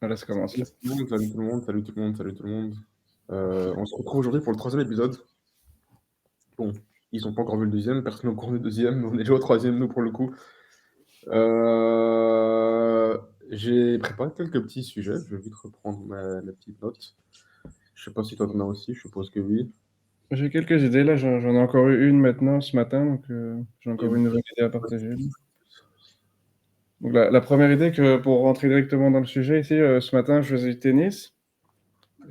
Voilà, ça commence là. Salut tout le monde, salut tout le monde, salut tout le monde, salut tout le monde. On se retrouve aujourd'hui pour le troisième épisode. Bon, ils n'ont pas encore vu le deuxième, personne n'a encore vu le deuxième, mais on est déjà au troisième, nous, pour le coup. Euh, j'ai préparé quelques petits sujets, je vais vite reprendre mes petites notes. Je sais pas si toi t'en as aussi, je suppose que oui. J'ai quelques idées là, j'en ai encore eu une maintenant ce matin, donc j'ai Et encore une nouvelle idée à partager. Donc la première idée, que pour rentrer directement dans le sujet ici, ce matin je faisais du tennis.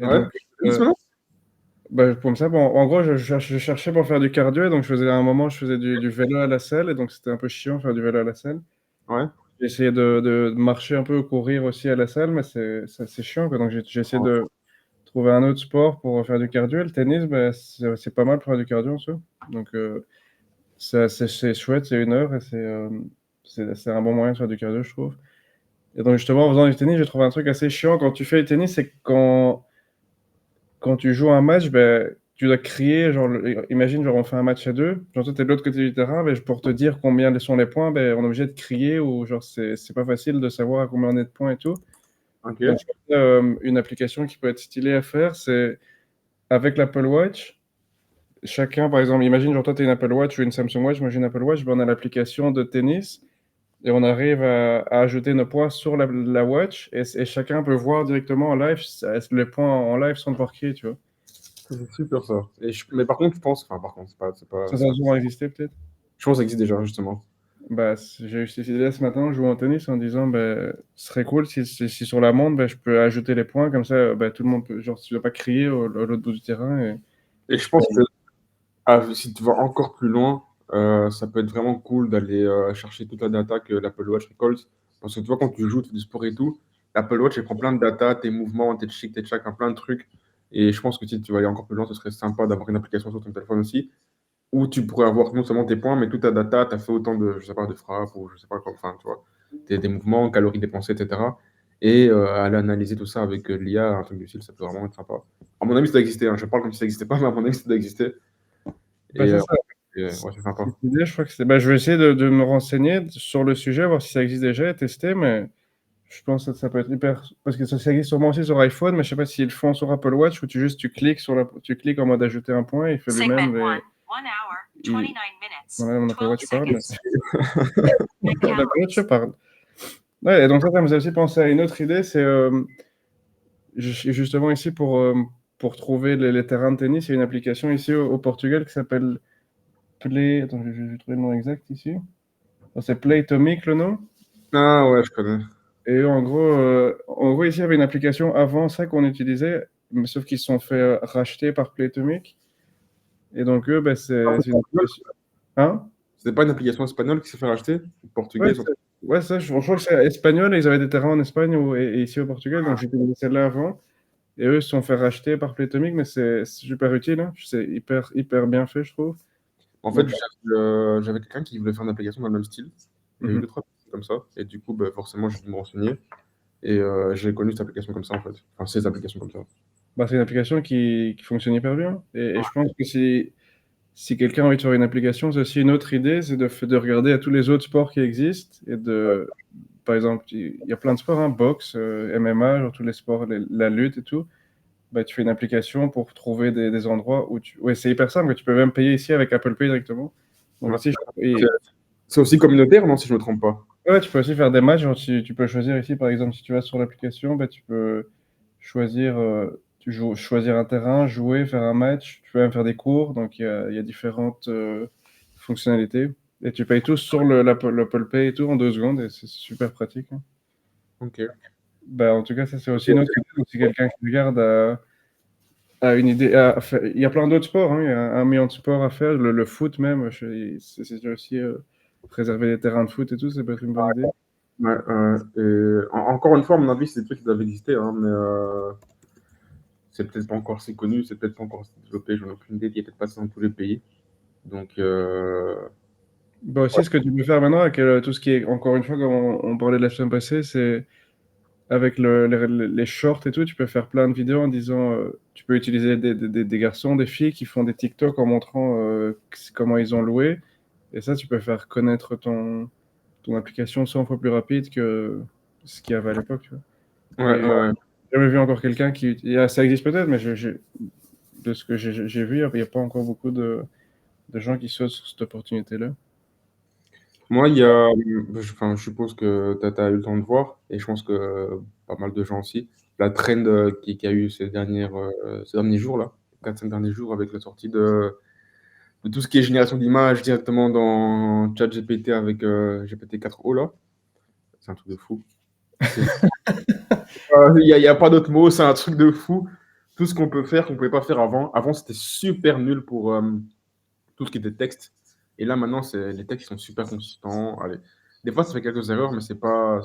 Et ouais, donc, tennis maintenant? comme ça, bon, en gros, je cherchais pour faire du cardio, et donc à un moment, je faisais du vélo à la salle, et donc c'était un peu chiant faire du vélo à la salle. Ouais. J'ai essayé de marcher un peu, courir aussi à la salle, mais c'est chiant, quoi. Donc j'ai essayé de trouver un autre sport pour faire du cardio. Et le tennis, ben, c'est pas mal pour faire du cardio en soi. Donc c'est chouette, c'est 1 heure, et c'est un bon moyen de faire du cardio, je trouve. Et donc justement, en faisant du tennis, j'ai trouvé un truc assez chiant quand tu fais du tennis, c'est que quand tu joues un match, ben, tu dois crier, genre, imagine, genre, on fait un match à deux, genre, toi, t'es de l'autre côté du terrain, ben, pour te dire combien sont les points, ben, on est obligé de crier, ou genre, c'est pas facile de savoir à combien on est de points et tout. Ok. Donc, une application qui peut être stylée à faire, c'est avec l'Apple Watch, chacun, par exemple, imagine, genre, toi, t'as une Apple Watch ou une Samsung Watch, moi, j'ai une Apple Watch, ben, on a l'application de tennis, et on arrive à ajouter nos points sur la Watch, et chacun peut voir directement en live, les points en live sans devoir crier, tu vois. C'est super ça. Mais par contre, je pense, enfin, par contre, Ça a souvent existé, peut-être. je pense que ça existe déjà, justement. Bah, j'ai eu cette idée ce matin en jouant au tennis en disant, bah, ce serait cool si sur la montre, bah, je peux ajouter les points, comme ça, bah, tout le monde peut, genre, tu dois pas crier à l'autre bout du terrain. Et je pense que si tu vas encore plus loin, ça peut être vraiment cool d'aller chercher toute la data que l'Apple Watch récolte. Parce que tu vois, quand tu joues, tu fais du sport et tout, l'Apple Watch, elle prend plein de data, tes mouvements, tes chics, tes chacun, plein de trucs. Et je pense que si tu vas aller encore plus loin, ce serait sympa d'avoir une application sur ton téléphone aussi, où tu pourrais avoir non seulement tes points, mais toute ta data, tu as fait autant de, je sais pas, de frappes, ou je sais pas quoi, enfin, tu vois, tes mouvements, calories dépensées, etc. Et aller analyser tout ça avec l'IA, un truc du style, ça peut vraiment être sympa. À mon avis, ça doit exister, hein. Je parle comme si ça n'existait pas, mais à mon avis, ça doit exister. Bah, Et c'est ça. ouais, c'est sympa. Cette idée, je crois que bah, je vais essayer de me renseigner sur le sujet, voir si ça existe déjà et tester, mais je pense que ça peut être hyper. Parce que ça existe sûrement aussi sur iPhone, mais je sais pas s'ils le font sur Apple Watch, où tu cliques tu cliques en mode ajouter un point, et il fait lui-même. Voilà, mon Apple Watch parle. Mon Apple Watch parle. Ouais, et donc ça me faisait aussi penser à une autre idée, c'est justement ici pour trouver les terrains de tennis, il y a une application ici au Portugal qui s'appelle Play. Attends, je vais trouver le nom exact ici. Oh, c'est Playtomic le nom. Ah ouais, je connais. Et en gros, ici, il y avait une application avant ça qu'on utilisait, mais sauf qu'ils se sont fait racheter par Playtomic. Et donc, eux, ben, c'est une application. Hein? C'était pas une application espagnole qui s'est fait racheter? Ouais, Portugaise? ouais, ça, je crois que c'est espagnol, et ils avaient des terrains en Espagne et ici au Portugal, donc j'ai utilisé celle-là avant. Et eux, ils se sont fait racheter par Playtomic, mais c'est super utile, hein. C'est hyper bien fait, je trouve. En fait, Donc, j'avais quelqu'un qui voulait faire une application dans le même style. J'ai eu mhm. deux, trois personnes comme ça. Et du coup, bah, forcément, j'ai dû me renseigner. Et j'ai connu cette application comme ça, en fait. Enfin, ces applications comme ça. Bah, c'est une application qui fonctionne hyper bien. Et je pense que si quelqu'un a envie de faire une application, c'est aussi une autre idée, c'est de regarder à tous les autres sports qui existent. Par exemple, il y a plein de sports, hein, boxe, MMA, genre tous les sports, la lutte et tout. Bah, tu fais une application pour trouver des endroits où tu. Ouais, c'est hyper simple, tu peux même payer ici avec Apple Pay directement. Donc Ouais. aussi, C'est c'est aussi communautaire, non, si je me trompe pas? ouais, tu peux aussi faire des matchs. Genre, tu peux choisir ici, par exemple, si tu vas sur l'application, bah, tu peux choisir, choisir un terrain, jouer, faire un match. Tu peux même faire des cours. Donc, il y a différentes fonctionnalités. Et tu payes tout sur l'Apple Pay et tout en 2 secondes. Et c'est super pratique, hein. Ok. Bah, en tout cas, ça, c'est aussi une autre idée. Donc, si quelqu'un qui regarde a une idée, il y a plein d'autres sports, hein. Il y a un million de sports à faire. Le foot même, c'est aussi préserver les terrains de foot et tout. Ça peut être une bonne idée. Ouais, encore une fois, à mon avis, c'est des trucs qui doivent exister, hein, mais c'est peut-être pas encore assez connu, c'est peut-être pas encore assez développé, j'en ai aucune idée, il n'y a peut-être pas ça dans tous les pays. Donc, Bah ouais. aussi, ce que tu peux faire maintenant avec tout ce qui est, encore une fois, comme on parlait de la semaine passée, c'est avec les shorts et tout, tu peux faire plein de vidéos en disant, tu peux utiliser des garçons, des filles qui font des TikTok en montrant comment ils ont loué. Et ça, tu peux faire connaître ton application 100 fois plus rapide que ce qu'il y avait à l'époque, tu vois. Ouais, Et ouais. j'ai jamais vu encore quelqu'un qui. Ça existe peut-être, mais de ce que j'ai vu, il n'y a pas encore beaucoup de gens qui sautent sur cette opportunité-là. Moi, il y a, enfin, je suppose que tu as eu le temps de voir, et je pense que pas mal de gens aussi, la trend qui a eu ces derniers jours, là, 4-5 derniers jours, avec la sortie de tout ce qui est génération d'images directement dans ChatGPT avec GPT-4o, là. C'est un truc de fou. Il y a pas d'autre mot, c'est un truc de fou. Tout ce qu'on peut faire, qu'on pouvait pas faire avant. Avant, c'était super nul pour tout ce qui était texte. Et là, maintenant, les textes sont super consistants. Allez. Des fois, ça fait quelques erreurs, mais c'est pas,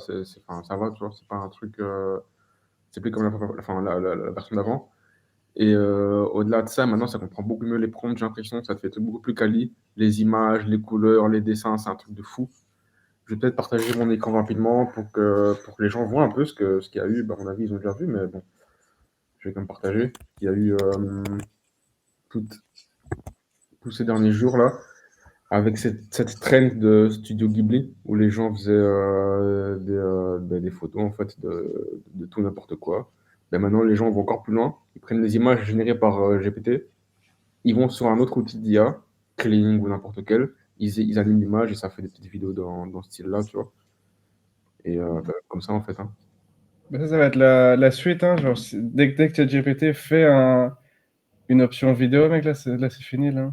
enfin, ça va, tu vois. C'est pas un truc. C'est plus comme enfin, la version d'avant. Et au-delà de ça, maintenant, ça comprend beaucoup mieux les prompts, j'ai l'impression. Ça te fait des trucs beaucoup plus quali. Les images, les couleurs, les dessins, c'est un truc de fou. Je vais peut-être partager mon écran rapidement pour que les gens voient un peu ce qu'il y a eu. Bah, à mon avis, ils ont déjà vu, mais bon, je vais quand même partager. Il y a eu toutes- tous ces derniers jours là, avec cette trend de Studio Ghibli, où les gens faisaient des photos en fait de tout n'importe quoi. Ben maintenant, les gens vont encore plus loin. Ils prennent des images générées par GPT, ils vont sur un autre outil d'IA, Kling ou n'importe quel, ils animent l'image et ça fait des petites vidéos dans ce style-là, tu vois. Et ben, comme ça, en fait. Hein. Mais ça va être la suite, hein, genre, dès que ChatGPT fait une option vidéo, mec, là, c'est fini, là.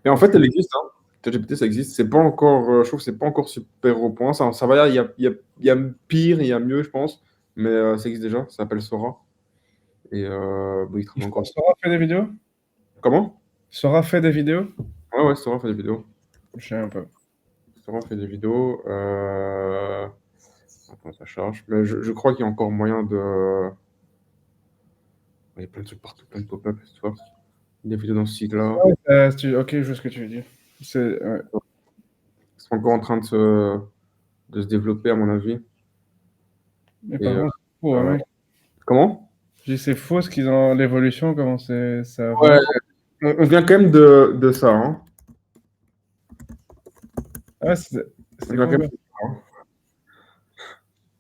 Mais en Parce fait, que, elle existe. Hein. ChatGPT, ça existe. C'est pas encore, je trouve que c'est pas encore super au point. Ça va, il y a pire, il y a mieux, je pense. Mais ça existe déjà. Ça s'appelle Sora. Et bon, il travaille encore. Sora fait des vidéos? Comment? Sora fait des vidéos? Ouais, ouais, Sora fait des vidéos. Je sais un peu. Sora fait des vidéos. Attends, ça charge. Mais je crois qu'il y a encore moyen de. Il y a plein de trucs partout, plein de pop-up, tu vois. Des vidéos dans ce site-là. Ouais, ok, je vois ce que tu veux dire. Ouais. Ils sont encore en train de se développer, à mon avis. Mais Et par contre, c'est fou, hein, mec. comment? Je dis, c'est faux ce qu'ils ont, l'évolution, comment ça Ouais, avance. on vient quand même de ça. Hein. Ah, On c'était vient quand, quand même quoi? de ça. Hein.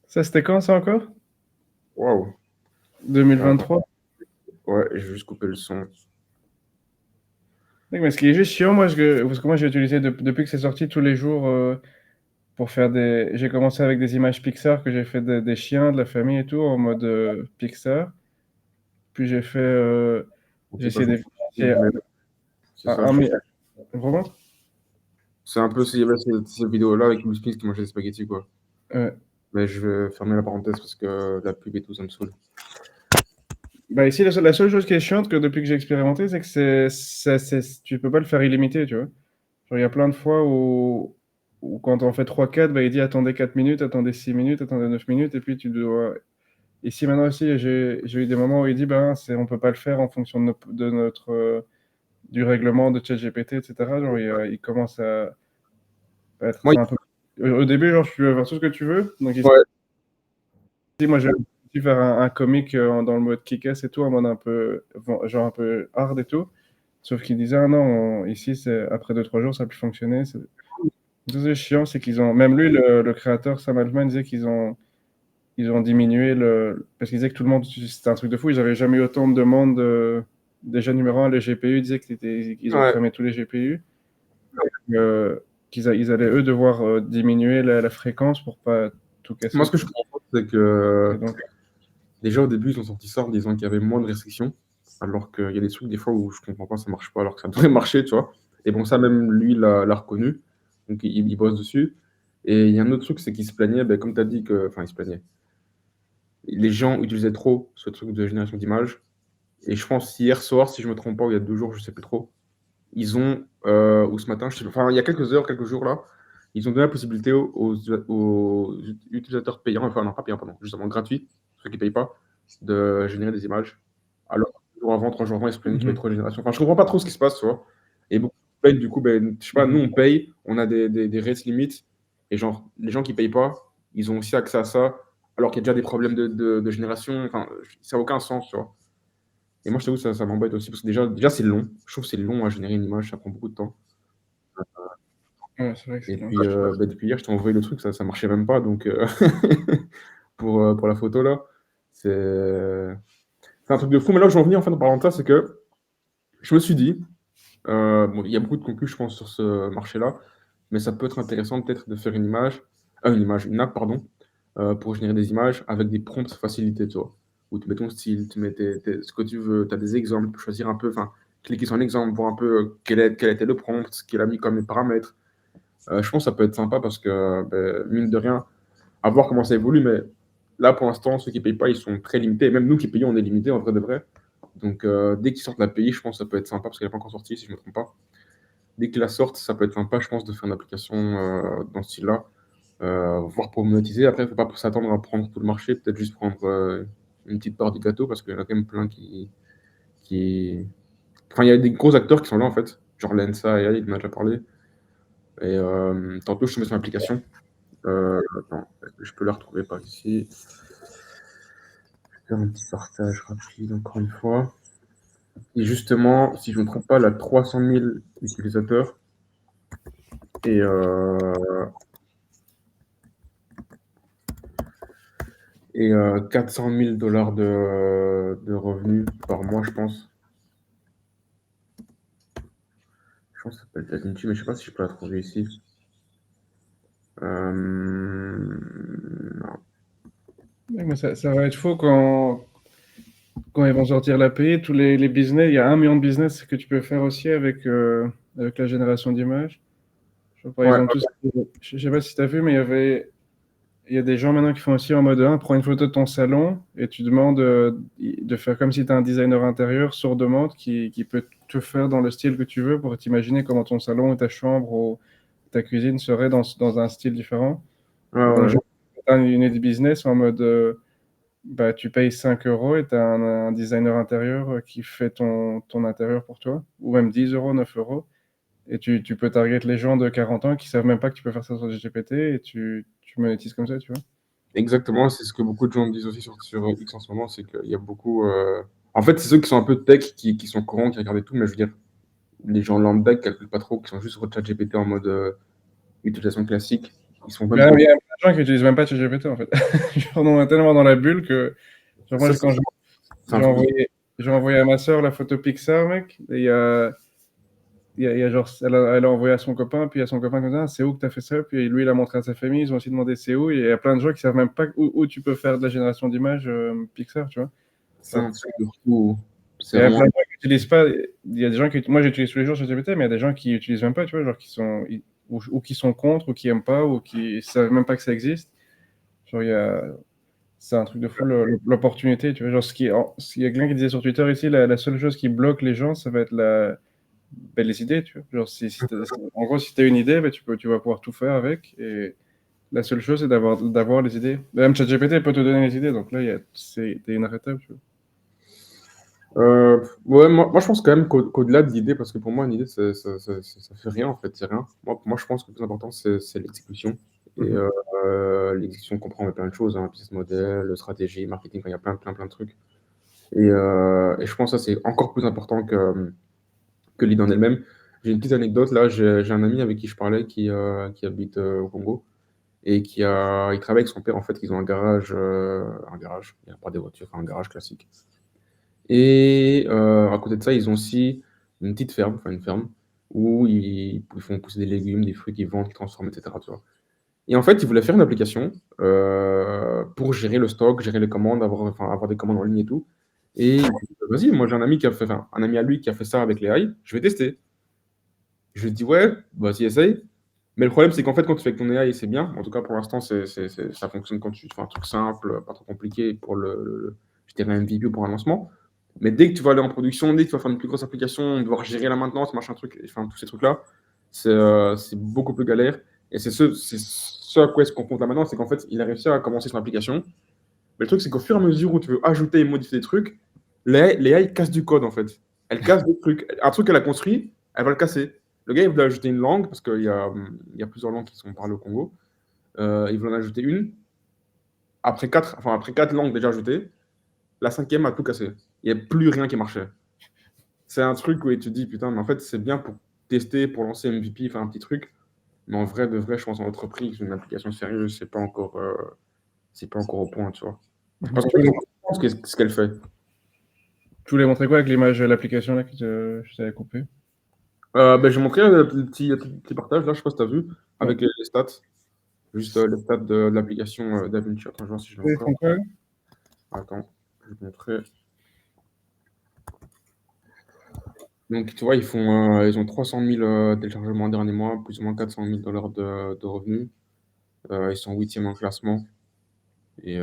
Ça, c'était quand, ça encore? Waouh. Attends. 2023? Ouais, je vais juste couper le son. Mec, mais ce qui est juste chiant, moi, parce que moi, j'ai utilisé depuis que c'est sorti tous les jours pour faire des. J'ai commencé avec des images Pixar que j'ai fait des chiens, de la famille et tout, en mode Pixar. Puis j'ai fait. Donc, J'ai c'est pas essayé je de. j'ai mais c'est ça. un, vraiment? C'est un peu s'il y avait cette vidéo-là avec Will Smith qui mangeait des spaghettis, quoi. Ouais. Mais je vais fermer la parenthèse parce que la pub et tout, ça me saoule. Bah ici, la seule chose qui est chiante que depuis que j'ai expérimenté, c'est que tu peux pas le faire illimité, tu vois. Genre, il y a plein de fois où quand on fait 3-4, bah, il dit attendez 4 minutes, attendez 6 minutes, attendez 9 minutes, et puis tu dois. Ici, maintenant aussi, j'ai eu des moments où il dit ben, on peut pas le faire en fonction de notre, du règlement de ChatGPT, etc. Genre, il commence à être Moi, un peu. Au début, genre, tu peux faire tout ce que tu veux. Donc, ici, ouais, moi, j'ai dû faire un comic dans le mode kick-ass et tout, en mode un peu, genre un peu hard et tout. Sauf qu'il disait, ah non, ici, après 2-3 jours, ça a plus fonctionné. C'est chiant, c'est qu'ils ont. Même lui, le créateur, Sam Altman, disait qu'ils ont diminué le. Parce qu'il disait que tout le monde. C'était un truc de fou, ils n'avaient jamais eu autant de demandes. Déjà, numéro un, les GPU, disaient qu'ils ont ouais. cramé tous les GPU. Euh, ils allaient, eux, devoir diminuer la fréquence pour pas tout Moi, casser. ce que je comprends, c'est que Et donc, déjà au début, ils ont sorti ça en disant qu'il y avait moins de restrictions, alors qu'il y a des trucs des fois où je comprends pas, ça marche pas, alors que ça devrait marcher, tu vois. Et bon, ça, même lui, l'a reconnu, donc il bosse dessus. Et il y a un autre truc, c'est qu'il se plaignait, ben, comme tu as dit, enfin, il se plaignait. Les gens utilisaient trop ce truc de génération d'images. Et je pense hier soir, si je me trompe pas, ou il y a 2 jours, je sais plus trop, ils ont, ou ce matin, je sais pas, enfin, il y a quelques heures, quelques jours là, ils ont donné la possibilité aux utilisateurs payants, enfin non pas payants, pardon, justement gratuits, ceux qui ne payent pas, de générer des images. Alors, 2 jours avant, 3 jours avant, ils se plaignaient qu'il y avait mhm, trop de génération. Enfin, je comprends pas trop ce qui se passe, tu vois. Et beaucoup se plaignent, du coup, ben, je sais pas, nous mhm. on paye, on a des rates limites, et genre, les gens qui payent pas, ils ont aussi accès à ça, alors qu'il y a déjà des problèmes de génération, enfin, ça n'a aucun sens, tu vois. Et moi, je t'avoue, ça m'embête aussi, parce que déjà c'est long. Je trouve que c'est long à générer une image, ça prend beaucoup de temps. Ouais, c'est vrai que Et c'est long. puis, bah, depuis hier, je t'ai envoyé le truc, ça marchait même pas, donc pour la photo là. C'est un truc de fou. Mais là où j'en viens en fait en parlant de ça, c'est que je me suis dit, bon, il y a beaucoup de concurrents, je pense, sur ce marché-là, mais ça peut être intéressant peut-être de faire une app, pardon, pour générer des images avec des prompts facilités, tu vois. Où tu mets ton style, tu mets ce que tu veux, tu as des exemples, tu peux choisir un peu, enfin, cliquer sur un exemple, voir un peu quel était le prompt, ce qu'il a mis comme paramètres. Je pense que ça peut être sympa parce que, mine de rien, à voir comment ça évolue, mais là, pour l'instant, ceux qui ne payent pas, ils sont très limités. Même nous qui payons, on est limités en vrai de vrai. Donc, dès qu'ils sortent l'API, je pense que ça peut être sympa parce qu'elle n'est pas encore sortie, si je ne me trompe pas. Dès qu'ils la sortent, ça peut être sympa, je pense, de faire une application dans ce style-là, voire pour monétiser. Après, il ne faut pas s'attendre à prendre tout le marché, peut-être juste prendre une petite part du gâteau parce qu'il y en a quand même plein qui... Enfin, il y a des gros acteurs qui sont là, en fait. Genre Lensa et AI, il m'en a déjà parlé. Et tantôt, je suis mis sur l'application. Attends, est-ce que je peux la retrouver par ici? Je vais faire un petit partage rapide, encore une fois. Et justement, si je ne me trompe pas, elle a 300 000 utilisateurs et, 400 000 dollars de revenus par mois, je pense. Je pense que ça s'appelle Jazinchi, mais je ne sais pas si je peux la trouver ici. Non. Ouais, mais ça va être faux quand ils vont sortir l'API. Tous les business, il y a 1 million de business que tu peux faire aussi avec la génération d'images. Je vois, par Ouais, exemple, je sais pas si tu as vu, mais il y a des gens maintenant qui font aussi en mode 1, prends une photo de ton salon et tu demandes de faire comme si tu es un designer intérieur sur demande qui peut te faire dans le style que tu veux pour t'imaginer comment ton salon ou ta chambre ou ta cuisine serait dans un style différent. ouais, Et donc, ouais. j'ai une unité de business en mode bah, tu payes 5 euros et tu as un designer intérieur qui fait ton intérieur pour toi, ou même 10 euros, 9 euros. Et tu peux target les gens de 40 ans qui savent même pas que tu peux faire ça sur GPT et tu monétises comme ça, tu vois. Exactement, c'est ce que beaucoup de gens disent aussi sur X en ce moment, c'est qu'il y a beaucoup. En fait, c'est ceux qui sont un peu tech, qui sont courants, qui regardent tout, mais je veux dire, les gens lambda qui calculent pas trop, qui sont juste sur ChatGPT en mode utilisation classique, ils sont même pas. Il y a plein de gens qui n'utilisent même pas ChatGPT en fait. Genre, on est tellement dans la bulle que genre, moi, Ça, quand c'est un truc de. j'ai envoyé à ma soeur la photo Pixar, mec, et il y a genre, elle a envoyé à son copain, puis à son copain comme ça, c'est où que tu as fait ça? Puis lui, il a montré à sa famille, ils ont aussi demandé c'est où, et il y a plein de gens qui savent même pas où tu peux faire de la génération d'images Pixar, tu vois. C'est Genre, un truc de fou. il C'est y a vraiment. plein de gens qui n'utilisent pas. Il y a des gens qui. Moi, j'utilise tous les jours ChatGPT, mais il y a des gens qui n'utilisent même pas, tu vois, genre qui sont. Ou qui sont contre, ou qui aiment pas, ou qui savent même pas que ça existe. Genre, c'est un truc de fou, l'opportunité, tu vois. Genre, il y a quelqu'un qui disait sur Twitter ici, la seule chose qui bloque les gens, ça va être les idées, tu vois. Genre, en gros, si tu as une idée, ben, tu vas pouvoir tout faire avec. Et la seule chose, c'est d'avoir les idées. Même ChatGPT peut te donner les idées, donc là, t'es inarrêtable, tu vois. Ouais, moi, je pense quand même qu'au-delà de l'idée, parce que pour moi, une idée, ça fait rien en fait, c'est rien. Moi, je pense que le plus important, c'est l'exécution. Et Mhm. l'exécution comprend plein de choses, hein, business model, stratégie, marketing, enfin, il y a plein de trucs. Et je pense que ça, c'est encore plus important que l'idée en elle-même. J'ai une petite anecdote, là, j'ai un ami avec qui je parlais qui habite au Congo et il travaille avec son père, en fait, ils ont un garage, il n'y a pas des voitures, enfin, un garage classique. Et à côté de ça, ils ont aussi une petite ferme, enfin une ferme, où ils font pousser des légumes, des fruits qu'ils vendent, qu'ils transforment, etc. Tu vois. Et en fait, ils voulaient faire une application pour gérer le stock, gérer les commandes, avoir des commandes en ligne et tout. Et il dit, vas-y, moi j'ai un ami un ami à lui qui a fait ça avec les AI, je vais tester. Je lui dis, ouais, vas-y, essaye. Mais le problème, c'est qu'en fait, quand tu fais avec ton AI, c'est bien. En tout cas, pour l'instant, ça fonctionne quand tu fais un truc simple, pas trop compliqué pour je dirais un MVP ou pour un lancement. Mais dès que tu vas aller en production, dès que tu vas faire une plus grosse application, devoir gérer la maintenance, machin truc, enfin, tous ces trucs-là, c'est beaucoup plus galère. Et c'est ce à quoi est-ce qu'on compte là maintenant, c'est qu'en fait, il a réussi à commencer son application. Mais le truc, c'est qu'au fur et à mesure où tu veux ajouter et modifier des trucs, les AI cassent du code, en fait. Elle casse des trucs. Un truc qu'elle a construit, elle va le casser. Le gars, il voulait ajouter une langue, parce qu'il y a plusieurs langues qui sont parlées au Congo. Il voulait en ajouter une. Après quatre langues déjà ajoutées, la cinquième a tout cassé. Il n'y a plus rien qui marchait. C'est un truc où tu te dis, putain, mais en fait, c'est bien pour tester, pour lancer MVP, faire un petit truc. Mais en vrai, de vrai, je pense en entreprise, une application sérieuse, c'est pas encore au point, tu vois. Mhm. Parce Tu qu'en fait, voulais, ce qu'elle fait. Tu voulais montrer quoi avec l'image de l'application là que je t'avais coupé? Ben, j'ai montré le petit partage là, je sais pas si tu as vu, Ouais. avec les stats. Juste les stats de l'application DaVinci. Attends, je vais voir si je l'ai Ils encore. font quoi? Attends, je vais te montrer. Donc, tu vois, ils ont 300 000 téléchargements dernier mois, plus ou moins 400 000 dollars de revenus. Ils sont 8e en classement. Et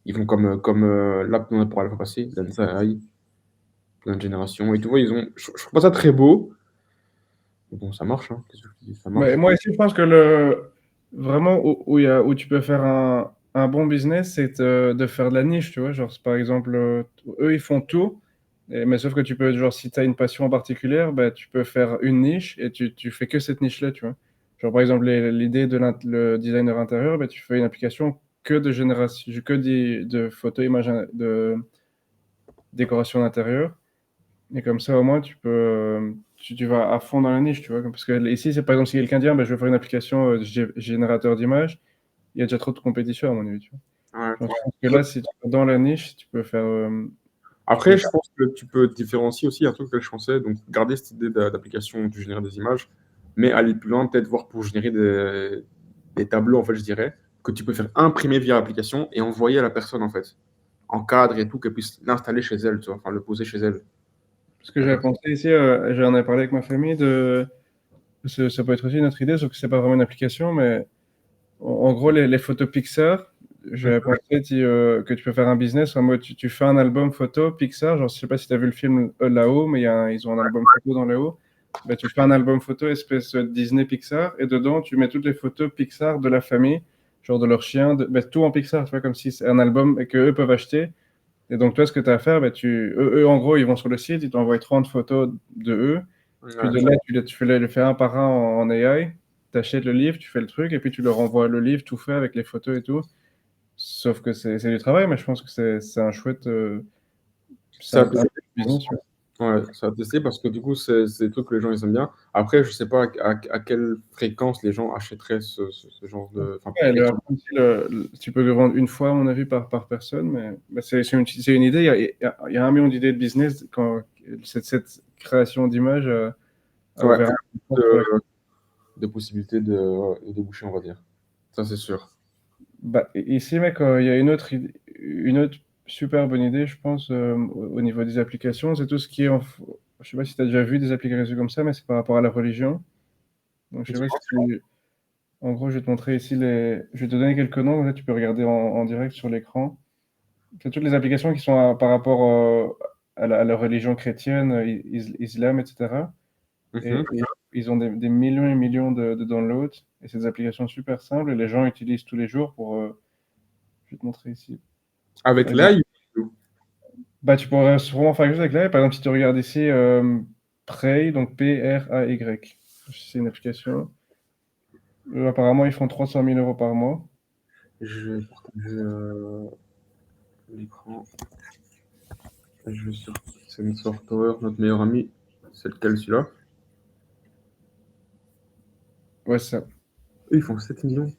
ils font comme l'app dont on a parlé la fois passée, Lensa AI, plein de générations. Et tu vois, je trouve pas ça très beau. Mais bon, ça marche, hein. Qu'est-ce que je te dis, ça Mais marche. moi ici, je pense que vraiment où tu peux faire un bon business, c'est de faire de la niche, tu vois. Genre, par exemple, eux, ils font tout, mais sauf que tu peux, genre, si tu as une passion en particulier, bah, tu peux faire une niche et tu fais que cette niche-là, tu vois. Genre, par exemple, l'idée de le designer intérieur, bah, tu fais une application que de génération, de photos, images, de décoration d'intérieur. Et comme ça, au moins, tu vas à fond dans la niche, tu vois. Parce que ici, c'est par exemple, si quelqu'un dit, ah, ben, je vais faire une application de générateur d'images, il y a déjà trop de compétition, à mon avis, tu vois. Ouais. Donc, je pense que là, si tu es dans la niche, tu peux faire. Tu Après, peux je faire- pense que tu peux différencier aussi un truc que je pensais, donc garder cette idée d'application où tu génères des images, mais aller plus loin, peut-être voir pour générer des tableaux, en fait, je dirais, que tu peux faire imprimer via l'application et envoyer à la personne, en fait, en cadre et tout, qu'elle puisse l'installer chez elle, tu vois, enfin le poser chez elle. Ce que j'avais pensé ici, j'en ai parlé avec ma famille, ça peut être aussi notre idée, sauf que c'est pas vraiment une application, mais en gros, les photos Pixar, j'avais pensé que tu peux faire un business en mode tu fais un album photo Pixar. Genre, je sais pas si tu as vu le film là-haut, mais ils ont un album photo dans là-haut. Ben, tu fais un album photo espèce Disney Pixar et dedans, tu mets toutes les photos Pixar de la famille, genre de leurs chiens, ben, tout en Pixar, tu vois, comme si c'est un album et qu'eux peuvent acheter. Et donc, toi, ce que tu as à faire, ben, eux, en gros, ils vont sur le site, ils t'envoient 30 photos de eux. Puis Ouais, de là, tu fais le fais un par un en AI. Tu achètes le livre, tu fais le truc, et puis tu leur envoies le livre tout fait avec les photos et tout. Sauf que c'est du travail, mais je pense que c'est un chouette. C'est ça un peut business. Ouais. Ouais, ça va tester parce que du coup, c'est des trucs que les gens ils aiment bien. Après, je sais pas à quelle fréquence les gens achèteraient ce genre de. Enfin, Ouais, tu peux le vendre une fois, à mon avis, par personne, mais c'est une idée. Il y a un million d'idées de business quand cette création d'images a ouais, ouvert un porte pour de, de possibilités de déboucher, on va dire. Ça, c'est sûr. Bah, ici, mec, il y a une autre super bonne idée, je pense, au niveau des applications. C'est tout ce qui est. Je sais pas si tu as déjà vu des applications comme ça, mais c'est par rapport à la religion. Donc, je sais pas si tu. En gros, je vais te montrer ici Je vais te donner quelques noms, comme ça tu peux regarder en direct sur l'écran. C'est toutes les applications qui sont par rapport à la religion chrétienne, islam, etc. Et Mhm. ils ont des millions et millions de downloads. Et c'est des applications super simples et les gens utilisent tous les jours pour. Je vais te montrer ici. Avec Par exemple, l'œil, bah, tu pourrais sûrement faire quelque chose avec l'AI. Par exemple, si tu regardes ici Pray, donc Pray. C'est une application. Apparemment, ils font 300 000 euros par mois. je vais partager l'écran. Je vais sur Sensor Tower, notre meilleur ami. C'est lequel celui-là? Ouais, c'est ça. Eux, ils font 7 millions.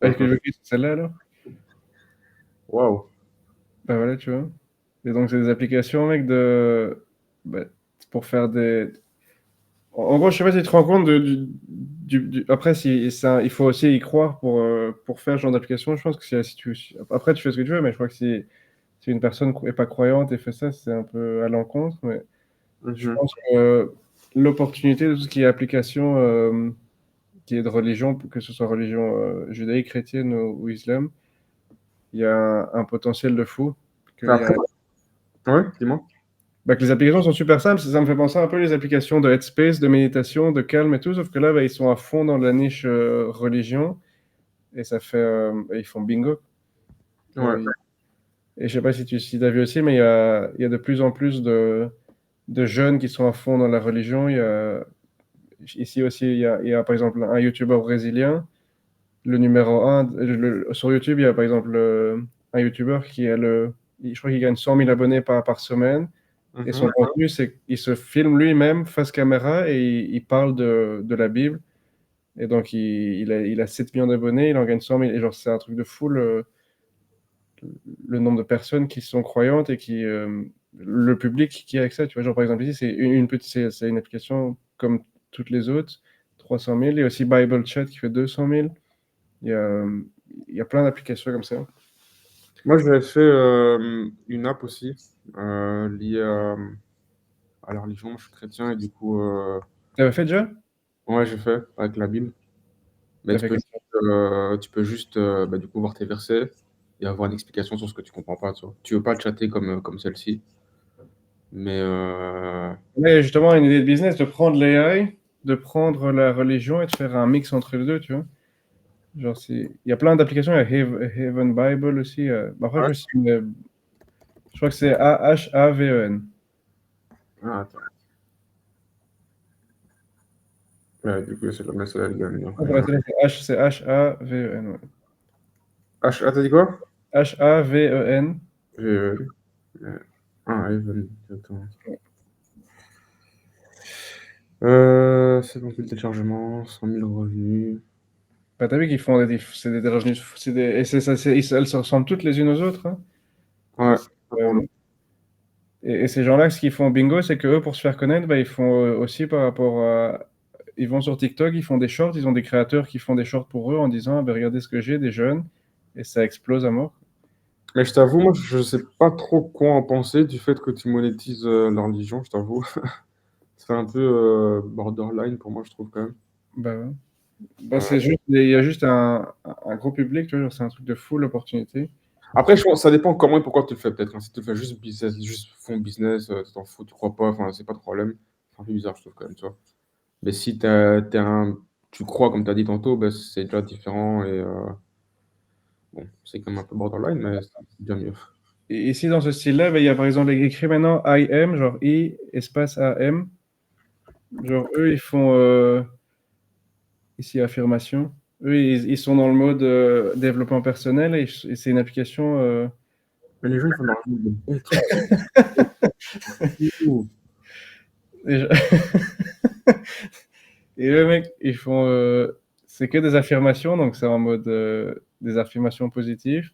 Est-ce que je veux cliquer sur celle-là alors? Waouh. Bah voilà, tu vois. Et donc, c'est des applications, mec, bah, pour faire des. En gros, je sais pas si tu te rends compte Après, il faut aussi y croire pour faire ce genre d'application. Je pense que après, tu fais ce que tu veux, mais je crois que si une personne n'est pas croyante et fait ça, c'est un peu à l'encontre. Mais je Mhm. pense que l'opportunité de tout ce qui est application, qui est de religion, que ce soit religion judaïque, chrétienne ou islam, il y a un potentiel de fou. Mais après, ouais, dis-moi. Bah, que les applications sont super simples. Ça me fait penser un peu les applications de Headspace, de méditation, de calme et tout. Sauf que là, bah, ils sont à fond dans la niche religion. Et ils font bingo. Ouais. Et je sais pas si tu as vu aussi, mais il y a de plus en plus de jeunes qui sont à fond dans la religion. Ici aussi, il y a par exemple un YouTuber brésilien, le numéro un. Sur YouTube, il y a par exemple un YouTuber je crois qu'il gagne 100 000 abonnés par semaine. Et Mhm. son contenu, c'est qu'il se filme lui-même face caméra et il parle de la Bible. Et donc, il a 7 millions d'abonnés, il en gagne 100 000. Et genre, c'est un truc de fou, le nombre de personnes qui sont croyantes et le public qui est avec ça. Tu vois, genre, par exemple, ici, c'est une application comme toutes les autres, 300 000. Il y a aussi Bible Chat qui fait 200 000. Il y a, il y a plein d'applications comme ça. Moi, j'avais fait une app aussi liée à la religion. Je suis chrétien et du coup, T'avais fait déjà? ouais, j'ai fait avec la Bible. Mais T'as fait quelle sorte? tu peux juste bah, du coup voir tes versets et avoir une explication sur ce que tu comprends pas. Tu vois. Tu veux pas chatter comme celle-ci, mais Ouais, justement, une idée de business, de prendre l'AI, de prendre la religion et de faire un mix entre les deux, tu vois. Genre, il y a plein d'applications, il y a Haven Bible aussi. Bah, après, ouais. je crois que c'est Haven. Ah, attends. Ouais, du coup, c'est la gagne. Ah, pour la télé, c'est Haven. Ouais. T'as dit quoi? Haven. J'ai- Ah, Evan, attends. C'est compris le téléchargement, 100 000 revenus. Bah, t'as vu qu'ils font c'est des revenus, et elles se ressemblent toutes les unes aux autres, hein. Et, Ouais. euh, et ces gens-là, ce qu'ils font bingo, c'est que eux, pour se faire connaître, bah, ils font aussi par rapport à. Ils vont sur TikTok, ils font des shorts, ils ont des créateurs qui font des shorts pour eux en disant, ah, bah, regardez ce que j'ai, des jeunes, et ça explose à mort. Mais je t'avoue, moi, je sais pas trop quoi en penser du fait que tu monétises la religion, je t'avoue. C'est un peu borderline pour moi, je trouve quand même. Bah, ouais. Bah, Euh, il y a juste un gros public, tu vois, genre, c'est un truc de fou, l'opportunité. Après, je pense ça dépend comment et pourquoi tu le fais, peut-être, hein. Si tu le fais juste business, juste fond business, tu t'en fous, tu crois pas, enfin, c'est pas de problème. C'est un peu bizarre, je trouve, quand même, tu vois. Mais si tu crois, comme tu as dit tantôt, ben, c'est déjà différent et bon, c'est quand même un peu borderline, mais c'est bien mieux. Et ici, dans ce style-là, bah, il y a par exemple écrit maintenant I am, genre I, espace AM. Genre, eux, ils font ici affirmation. Eux, ils sont dans le mode développement personnel et c'est une application. Mais les gens, ils font de l'argent avec des bons trucs. Ouh. Et, je- et eux, mec, ils font. C'est que des affirmations, donc c'est en mode des affirmations positives.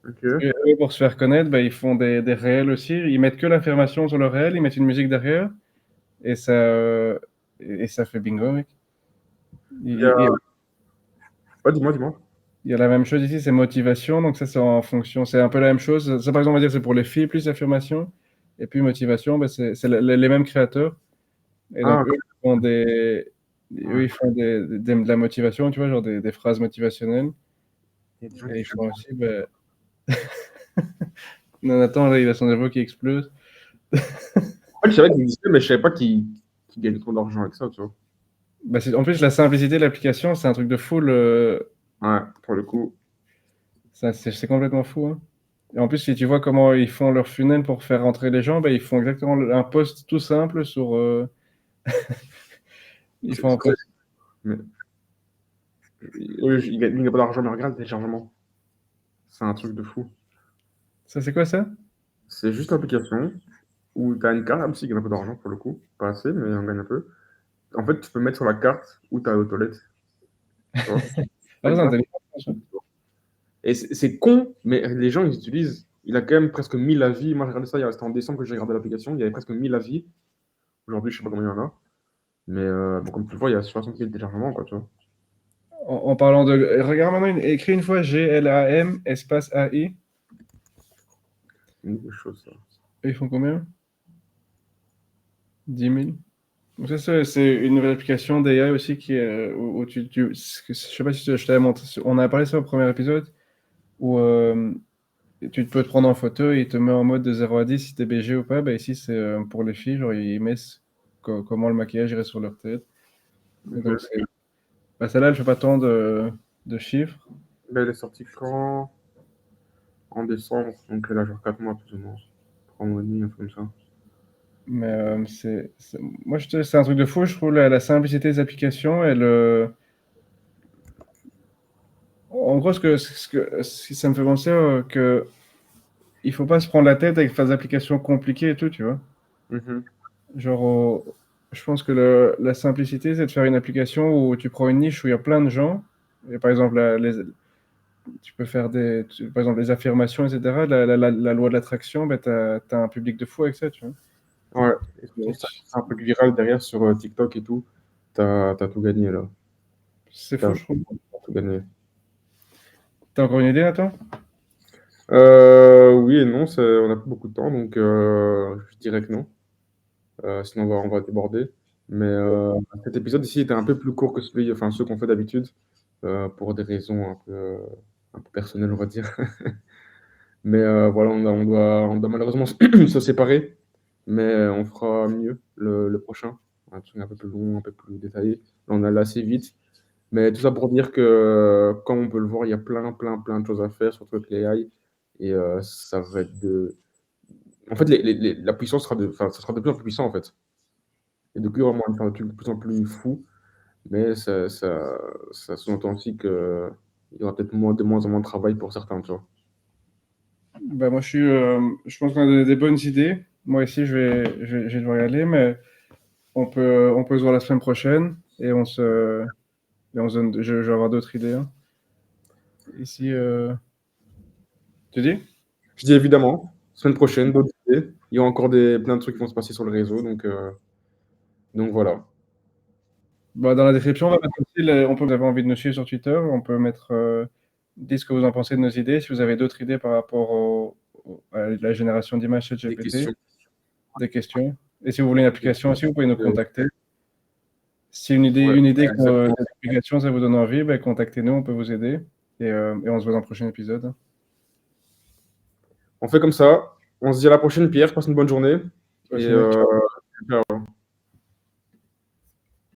Et Ok. eux, pour se faire connaître, bah, ils font des réels aussi. Ils mettent que l'affirmation sur le réel, ils mettent une musique derrière et et ça fait bingo, mec. Il y a... Il, il- Ouais, dis-moi. il y a la même chose ici, c'est motivation, donc ça c'est en fonction, c'est un peu la même chose. Ça par exemple, on va dire c'est pour les filles plus affirmation, et puis motivation, bah, c'est les mêmes créateurs. Et donc Ah, eux, ils font de la motivation, tu vois, genre des phrases motivationnelles. il y a des gens Et qui ils font. font aussi, bah... Non, attends, là, il a son cerveau qui explose. En fait, je savais qu'ils existaient, mais je savais pas qu'ils gagnaient trop d'argent avec ça, tu vois. Bah, en plus, la simplicité de l'application, c'est un truc de fou. Ouais, pour le coup. C'est complètement fou, hein. Et en plus, si tu vois comment ils font leur funnel pour faire rentrer les gens, bah, ils font exactement un post tout simple sur. Ils font un C'est- post. mais, ils gagnent pas d'argent, mais regarde le téléchargement. C'est un truc de fou. Ça, c'est quoi ça? C'est juste l'application où tu as une carte, même s'il gagne un peu d'argent pour le coup. Pas assez, mais on gagne un peu. En fait, tu peux mettre sur la carte où tu as aux toilettes. Tu vois. Ah, Par c'est exemple. intelligent, ça. Et c'est con, mais les gens, ils utilisent. Il a quand même presque 1000 avis. Moi, j'ai regardé ça, c'était en décembre que j'ai regardé l'application. Il y avait presque 1000 avis. Aujourd'hui, je sais pas combien il y en a. Mais bon, comme tu le vois, il y a 60 000 téléchargements, quoi, tu vois. En parlant de. Regarde maintenant, écris une fois GLAM, espace AI. C'est une des choses, ça. Et ils font combien? 10 000. Donc ça, c'est une nouvelle application d'AI aussi qui est, où je sais pas si je t'avais montré, on a parlé de ça au premier épisode, où tu peux te prendre en photo et il te met en mode de 0 à 10 si t'es BG ou pas. Bah, ici, c'est pour les filles, genre ils mettent comment le maquillage irait sur leur tête. Et donc, Ok. bah, celle-là, elle fait pas tant de chiffres, Ben, elle est sortie quand? En décembre. Donc, elle a genre 4 mois, plus ou moins. 3 mois et demi, un truc comme ça. mais moi, c'est un truc de fou, je trouve, la simplicité des applications et En gros, ce que ça me fait penser que il faut pas se prendre la tête avec des applications compliquées et tout, tu vois. Mhm. Genre, Je pense que la simplicité, c'est de faire une application où tu prends une niche où il y a plein de gens. Et par exemple, tu peux faire par exemple, les affirmations, etc. La loi de l'attraction, ben, tu as un public de fou avec ça, tu vois. Ouais, et surtout, Et ça fait un peu viral derrière sur TikTok et tout. T'as tout gagné là. c'est T'as fou, je trouve. tout gagné. T'as encore une idée, à toi? Oui et non, on n'a pas beaucoup de temps, donc je dirais que non. Sinon, on va déborder. Mais cet épisode ici était un peu plus court que ceux qu'on fait d'habitude, pour des raisons un peu personnelles, on va dire. Mais voilà, on doit malheureusement se séparer, mais on fera mieux le prochain. Un truc un peu plus long, un peu plus détaillé. Là, on allait assez vite. Mais tout ça pour dire que, comme on peut le voir, il y a plein, plein, plein de choses à faire, surtout avec l'AI. Et ça va être de. En fait, la puissance sera enfin, ça sera de plus en plus puissant, en fait. Et donc, il y aura moyen de faire des trucs de plus en plus fous, mais ça sous-entend aussi qu'il y aura peut-être de moins en moins de travail pour certains, tu vois. Ben, moi, je pense qu'on a des bonnes idées. Moi, ici, je vais devoir y aller, mais on peut se voir la semaine prochaine et on se donne, je vais avoir d'autres idées, hein. Ici, tu dis? Je dis évidemment, semaine prochaine, d'autres idées. Il y aura encore plein de trucs qui vont se passer sur le réseau, donc voilà. Bah, dans la description, on va mettre aussi vous avez envie de nous suivre sur Twitter, on peut mettre, dites ce que vous en pensez de nos idées. Si vous avez d'autres idées par rapport à la génération d'images Des ChatGPT, questions. des questions. Et si vous voulez une application aussi, vous pouvez nous Euh, contacter. Si ouais, une idée exactement. d'application, ça vous donne envie, ben, contactez-nous, on peut vous aider. Et on se voit dans le prochain épisode. On fait comme ça. On se dit à la prochaine, Pierre. Passe une bonne journée. Et Merci, mec.